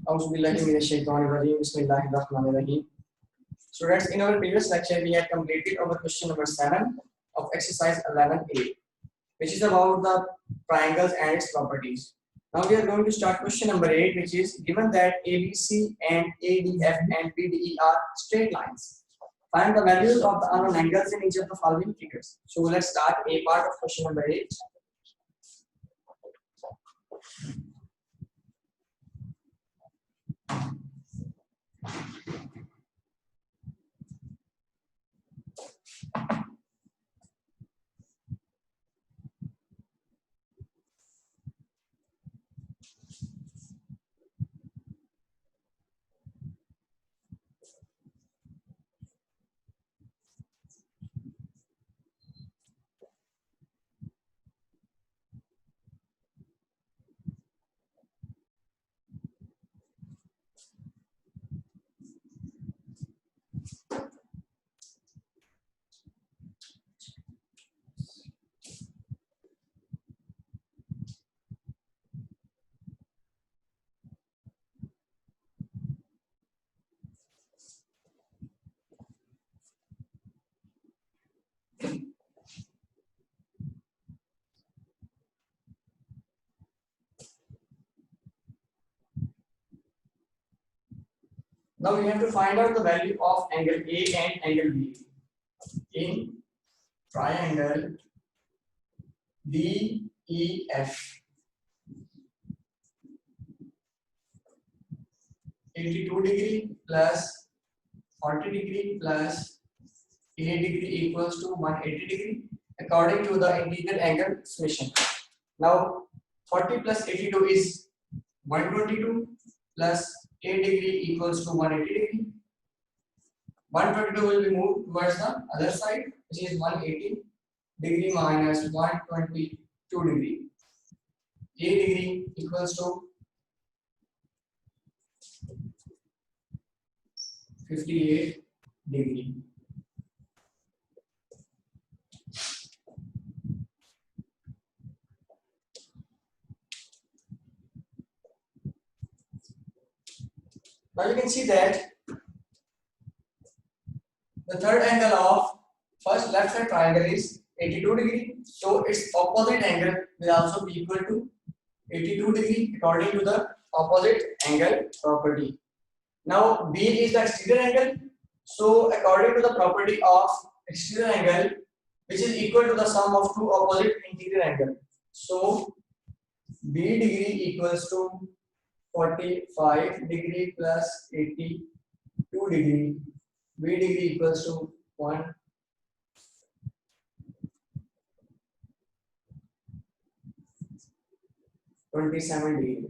Auzubillahiminash-shaytanir-rajeem. Bismillahir-rahmanir-rahim. Students, in our previous lecture, we had completed our question number 7 of exercise 11A, which is about the triangles and its properties. Now we are going to start question number 8, which is given that ABC and ADF and BDE are straight lines. Find the values of the unknown angles in each of the following figures. So let's start A part of question number 8. Now we have to find out the value of angle A and angle B in triangle DEF. 82 degree plus 40 degree plus 8 degree equals to 180 degree according to the interior angle summation. Now 40 plus 82 is 122 plus 8 degree equals to 180 degree. 122 will be moved towards the other side, which is 180 degree minus 122 degree. 8 degree equals to 58 degree. Now you can see that the third angle of first left side triangle is 82 degree. So its opposite angle will also be equal to 82 degree according to the opposite angle property. Now B is the exterior angle. So according to the property of exterior angle, which is equal to the sum of two opposite interior angle. So B degree equals to 45 degree plus 82 degree. B degree equals to 127 degree.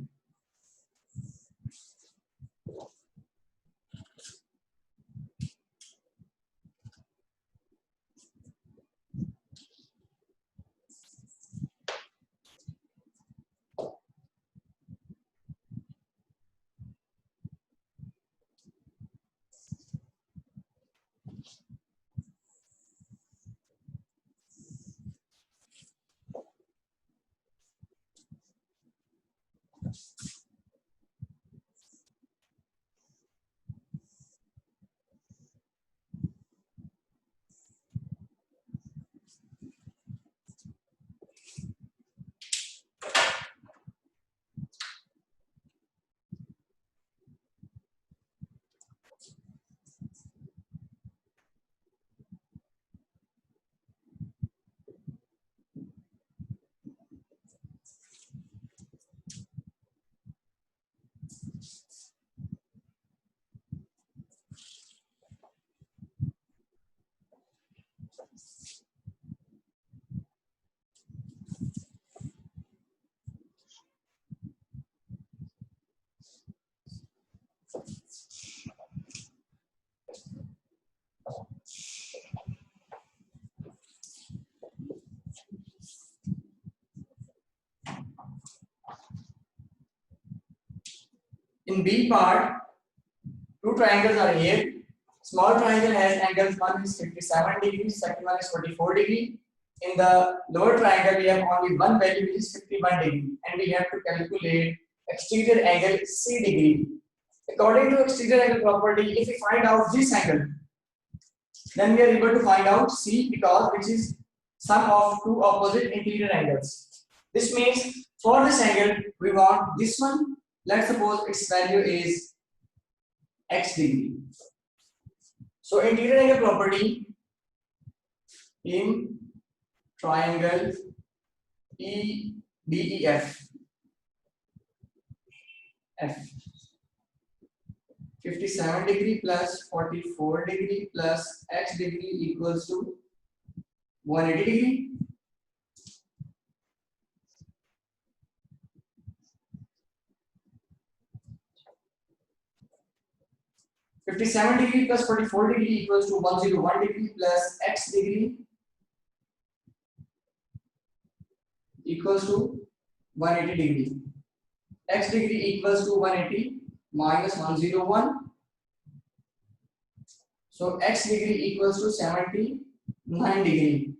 In B part, two triangles are here. Small triangle has angles, one is 57 degrees, second one is 44 degree. In the lower triangle, we have only one value, which is 51 degree, and we have to calculate exterior angle C degree. According to exterior angle property, if we find out this angle, then we are able to find out C, because which is sum of two opposite interior angles. This means for this angle we want this one. Let's suppose its value is x degree. So interior angle property in triangle EDEF, F, 57 degree plus 44 degree plus x degree equals to 180 degree. (57 degree plus 44 degree equals to 101 degree plus x degree equals to 180 degree. X degree equals to 180 minus 101. So x degree equals to 79 degree.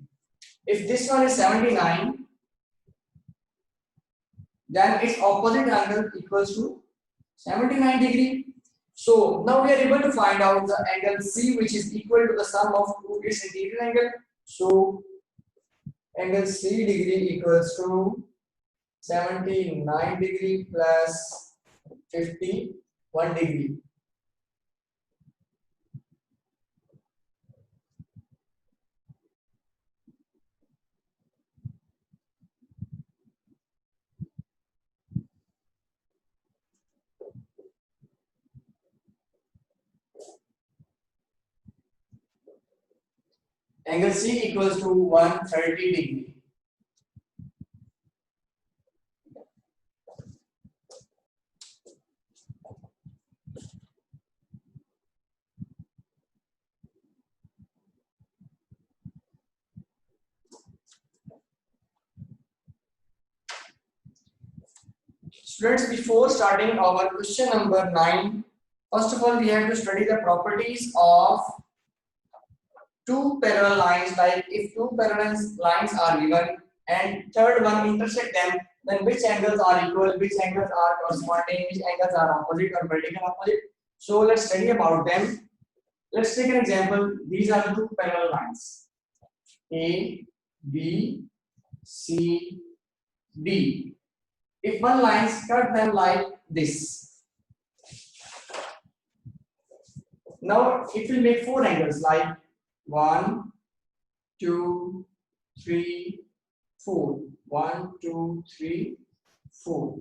If this one is 79, then its opposite angle equals to 79 degree. So now we are able to find out the angle C, which is equal to the sum of two its interior angle. So angle C degree equals to 79 degree plus 51 degree. Angle C equals to 130 degree. Students, before starting our question number 9, first of all we have to study the properties of two parallel lines. Like if two parallel lines are given and third one intersect them, then which angles are equal, which angles are corresponding, which angles are opposite or vertical opposite. So let's study about them. Let's take an example. These are the two parallel lines, A, B, C, D. If one line cut them like this, now it will make four angles like 1, 2, 3, 4. 1, 2, 3, 4.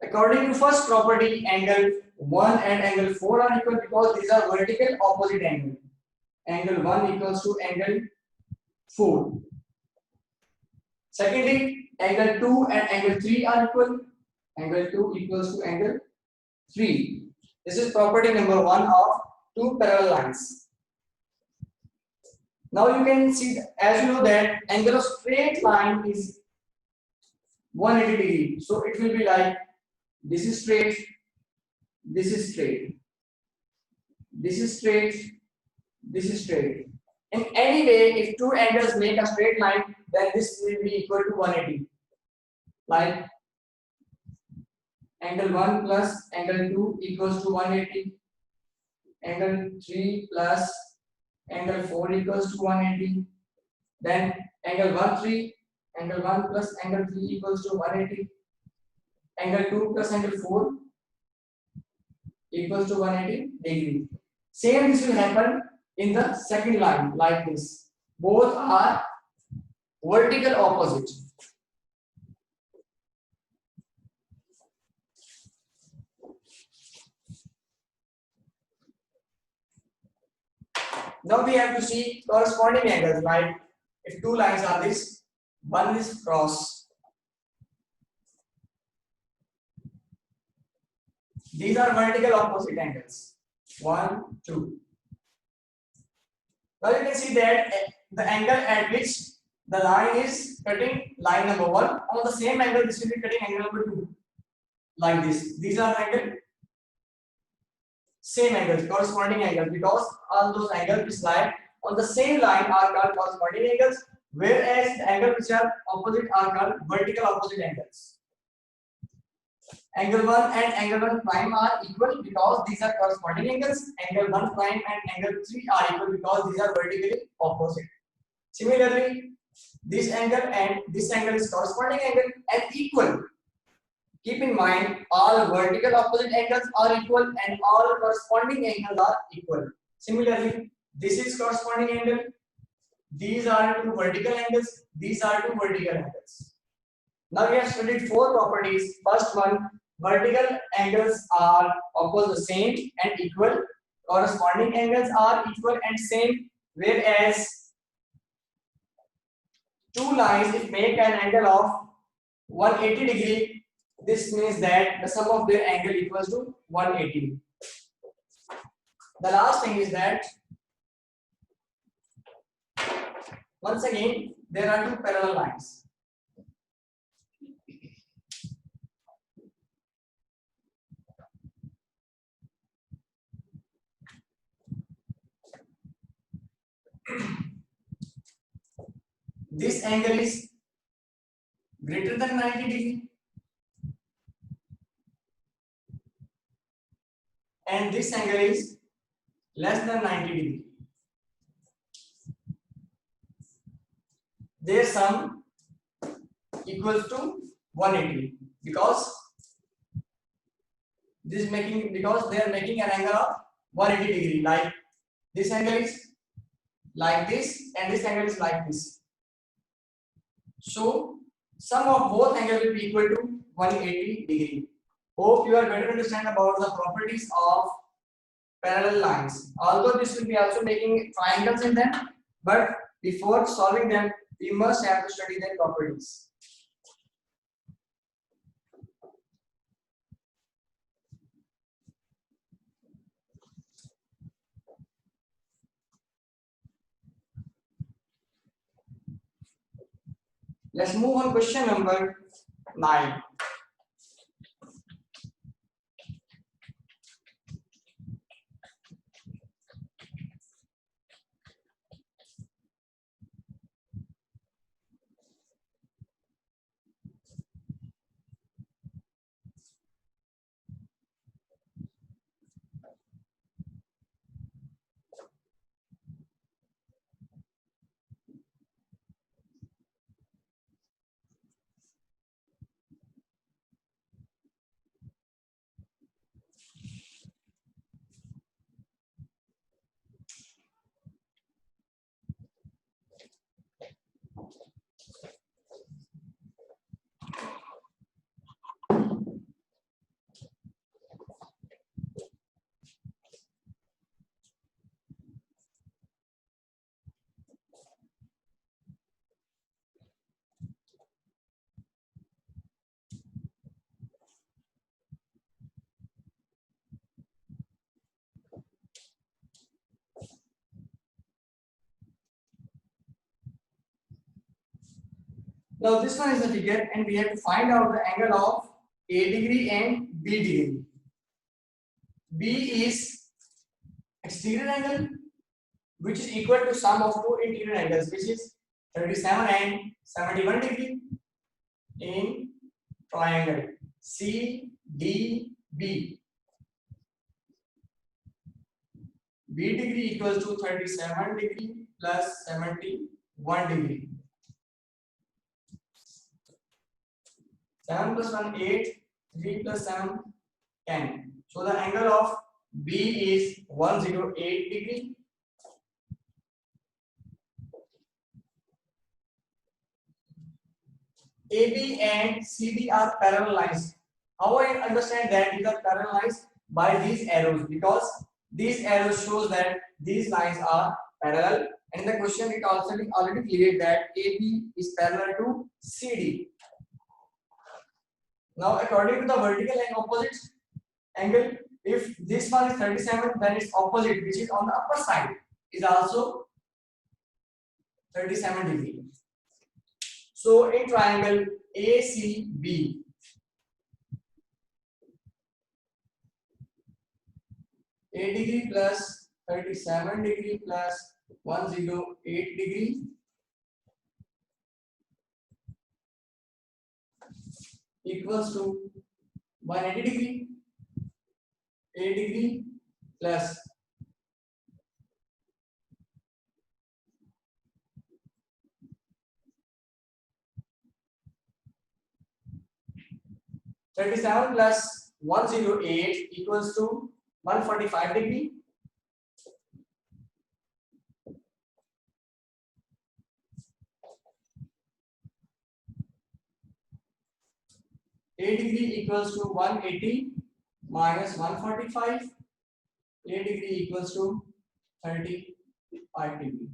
According to first property, angle 1 and angle 4 are equal because these are vertical opposite angle. Angle 1 equals to angle 4. Secondly, angle 2 and angle 3 are equal. Angle 2 equals to angle 3. This is property number 1 of two parallel lines. Now you can see, as you know, that angle of straight line is 180 degree. So it will be like this is straight, this is straight, this is straight, this is straight. In any way, if two angles make a straight line, then this will be equal to 180. Like angle 1 plus angle 2 equals to 180. Angle 3 plus angle 4 equals to 180. Then angle 1 3, angle 1 plus angle 3 equals to 180. Angle 2 plus angle 4 equals to 180 degree. Same this will happen in the second line like this. Both are vertical opposite. Now we have to see corresponding angles. Like if two lines are this, one is cross. These are vertical opposite angles. 1, 2. Now you can see that the angle at which the line is cutting line number 1, on the same angle this will be cutting angle number 2. Like this. These are angle same angles, corresponding angles, because all those angles which lie on the same line are called corresponding angles, whereas the angles which are opposite are called vertical opposite angles. Angle 1 and angle 1 prime are equal because these are corresponding angles. Angle 1 prime and angle 3 are equal because these are vertically opposite. Similarly, this angle and this angle is corresponding angle and equal. Keep in mind, all vertical opposite angles are equal and all corresponding angles are equal. Similarly, this is corresponding angle. These are two vertical angles. These are two vertical angles. Now we have studied four properties. First one, vertical angles are opposite the same and equal. Corresponding angles are equal and same. Whereas two lines if make an angle of 180 degree, this means that the sum of their angle equals to 180. The last thing is that once again there are two parallel lines. This angle is greater than 90 degree and this angle is less than 90 degree. Their sum equals to 180 because they are making an angle of 180 degree. Like this angle is like this and this angle is like this. So sum of both angles will be equal to 180 degree. Hope you are better understand about the properties of parallel lines. Although this will be also making triangles in them, but before solving them, we must have to study their properties. Let's move on question number 9. Now this one is the figure and we have to find out the angle of A degree and B degree. B is exterior angle which is equal to sum of two interior angles which is 37 and 71 degree in triangle CDB. B degree equals to 37 degree plus 71 degree. 7 plus 1 8, 3 plus 7 10. So the angle of B is 108 degree. AB and CD are parallel lines. How I understand that these are parallel lines? By these arrows, because these arrows shows that these lines are parallel. And in the question it also already cleared that AB is parallel to CD. Now according to the vertical and opposite angle, if this one is 37, then its opposite, which is on the upper side, is also 37 degree. So in triangle ACB, A degree plus 37 degree plus 108 degree equals to 180 degree, 8 degree plus 37 plus 108 equals to 145 degree. 8 degree equals to 180 minus 145. 8 degree equals to 35 degree.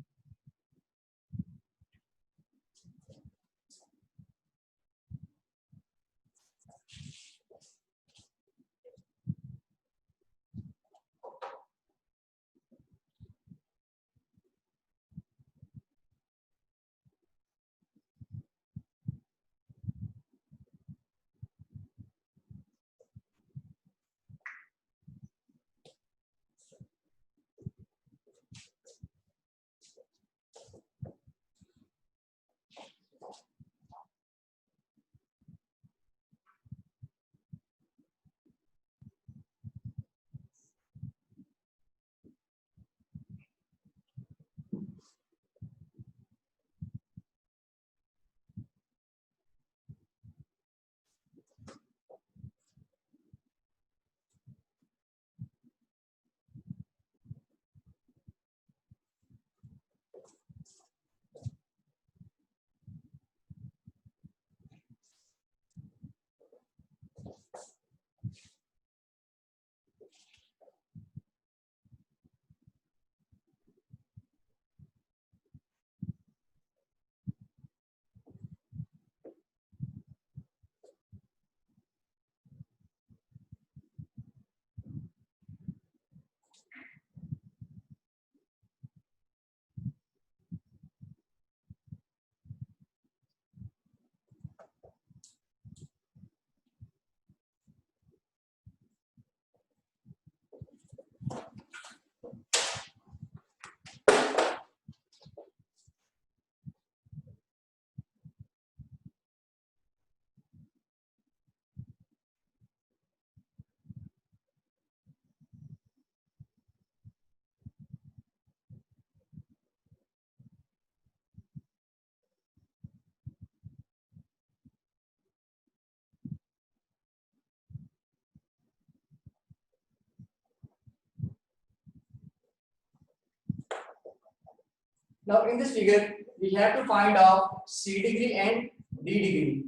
Now in this figure, we have to find out C degree and D degree.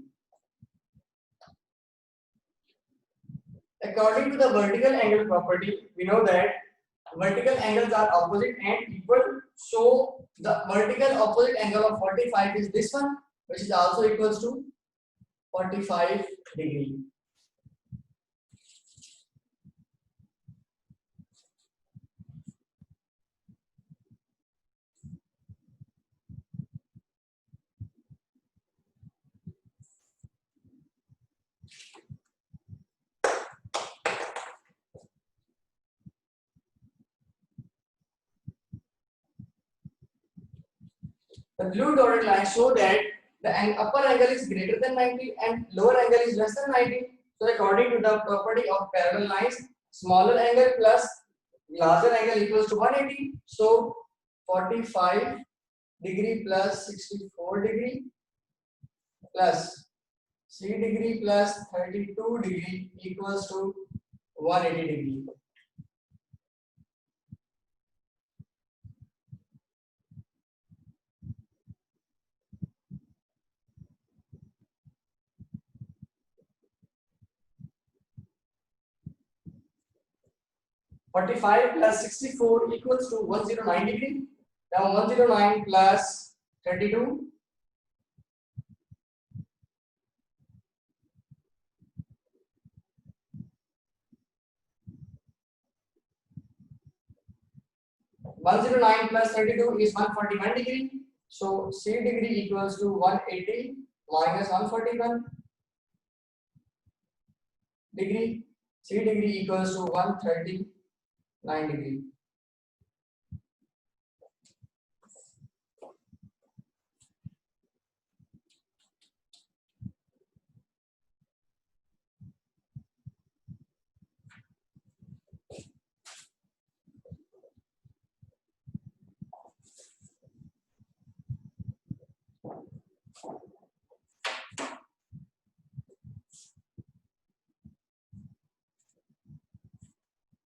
According to the vertical angle property, we know that vertical angles are opposite and equal. So the vertical opposite angle of 45 is this one, which is also equals to 45 degree. The blue dotted line show that the upper angle is greater than 90 and lower angle is less than 90. So according to the property of parallel lines, smaller angle plus larger angle equals to 180. So 45 degree plus 64 degree plus 3 degree plus 32 degree equals to 180 degree. Forty-five plus 64 equals to 109 degree. Now 109 plus 32. 109 plus 32 is 141 degree. So C degree equals to 180 minus 141 degree. C degree equals to 139 degree.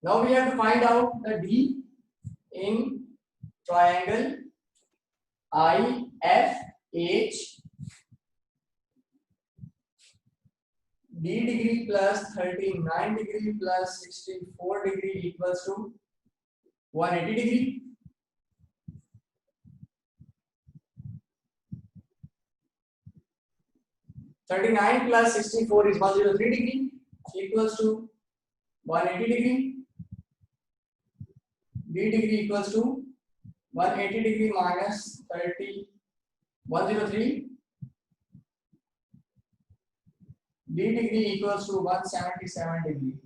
Now we have to find out the D in triangle IFH. D degree plus 39 degree plus 64 degree equals to 180 degree. Thirty-nine plus 64 is 103 degree equals to 180 degree. D degree equals to 180 degree minus 103. D degree equals to 177 degree.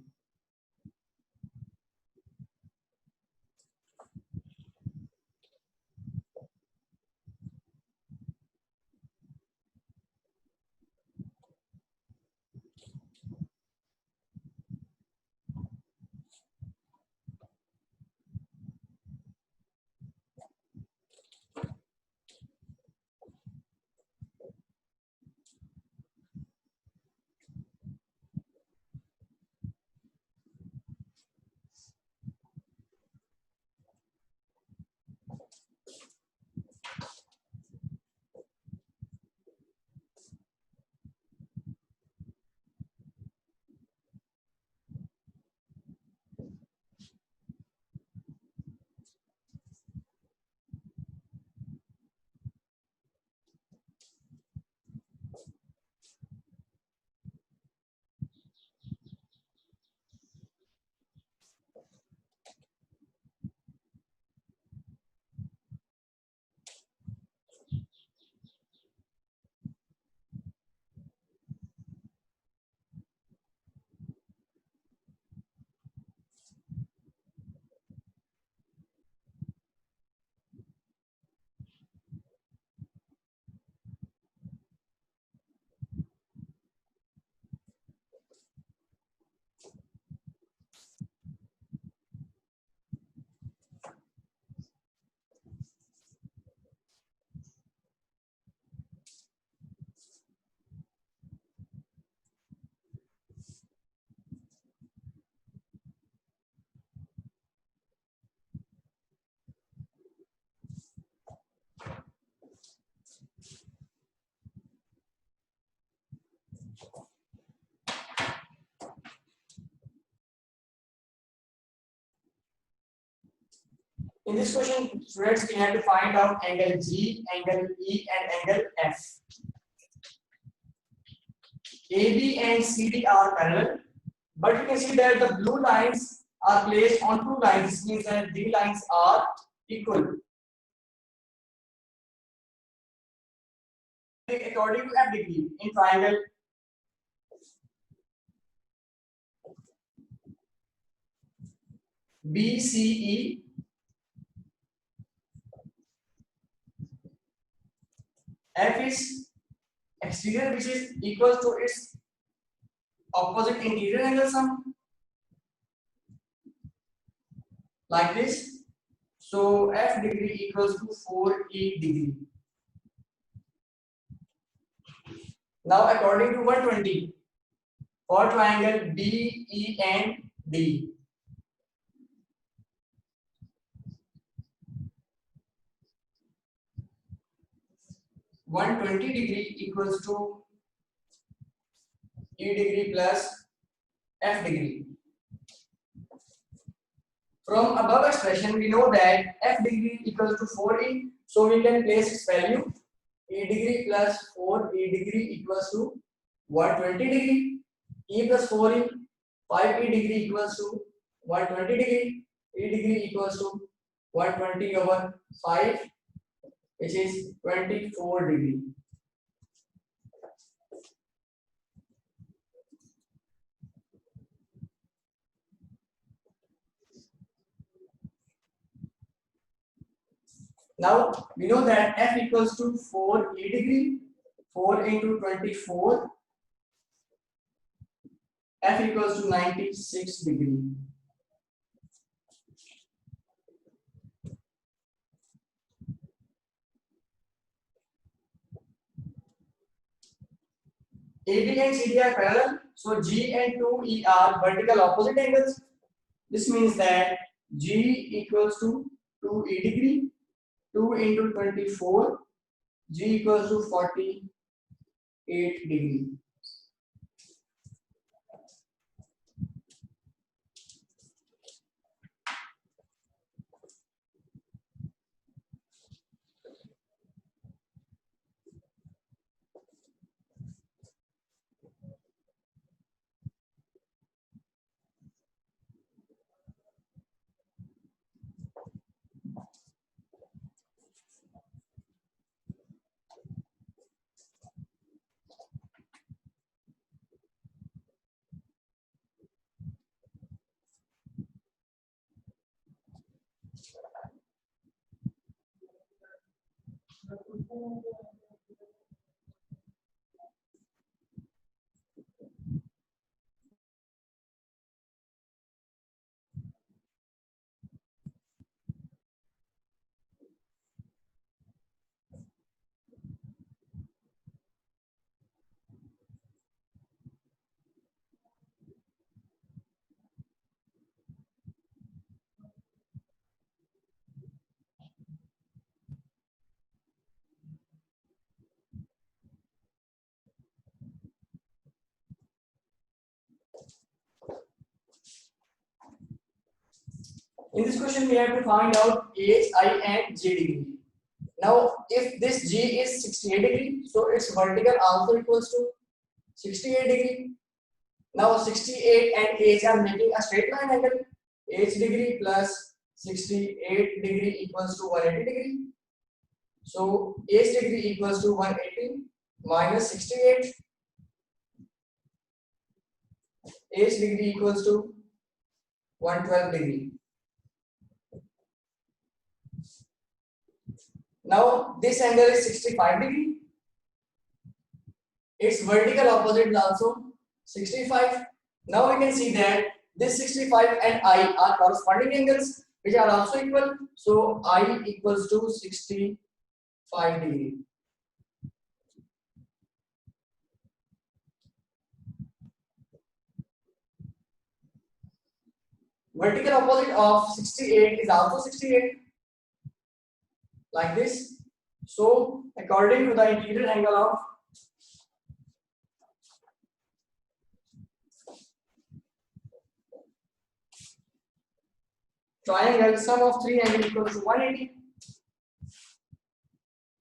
In this question, students, we have to find out angle G, angle E, and angle F. AB and CD are parallel, but you can see that the blue lines are placed on two lines. This means that these lines are equal. According to F degree in triangle BCE, F is exterior, which is equal to its opposite interior angle sum, like this. So F degree equals to 4E degree. Now according to 120, for triangle BE and D, (120° equals to E degree plus F degree. From above expression, we know that F degree equals to 4E, so we can place its value. E degree plus 4E degree equals to 120°. E plus 4E, 5E degree equals to 120°. E degree equals to 120 over 5, which is 24°. Now we know that F equals to 4E degree. 4 into 24, F equals to 96°. AB and CD are parallel, so G and 2E are vertical opposite angles. This means that G equals to 2e degree, 2 into 24, G equals to 48 degree. In this question, we have to find out H, I, and J degree. Now, if this G is 68 degree, so its vertical also equals to 68 degree. Now, 68 and H are making a straight line angle. H degree plus 68 degree equals to 180 degree. So, H degree equals to 180 minus 68. H degree equals to 112 degree. Now this angle is 65 degree. Its vertical opposite is also 65. Now we can see that this 65 and I are corresponding angles which are also equal. So I equals to 65 degree. Vertical opposite of 68 is also 68. Like this. So according to the integral angle of triangle, sum of three angles equals to 180.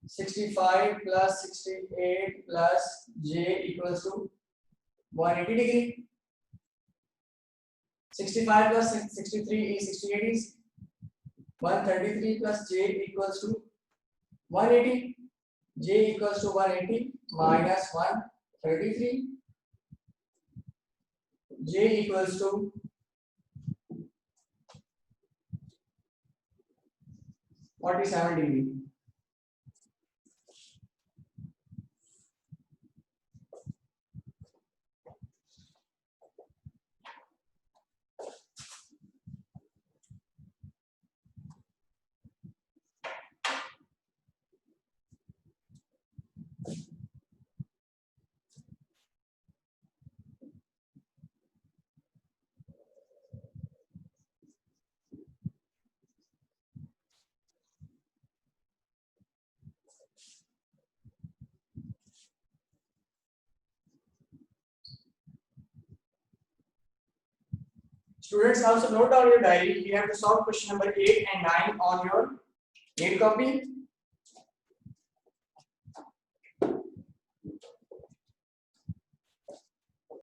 65 plus 68 plus J equals to 180 degree. 65 plus 63 is 68 is 133 plus J equals to 180. J equals to 180 minus 133. J equals to 47 degree. Students, also note down your diary. You have to solve question number 8 and 9 on your main copy.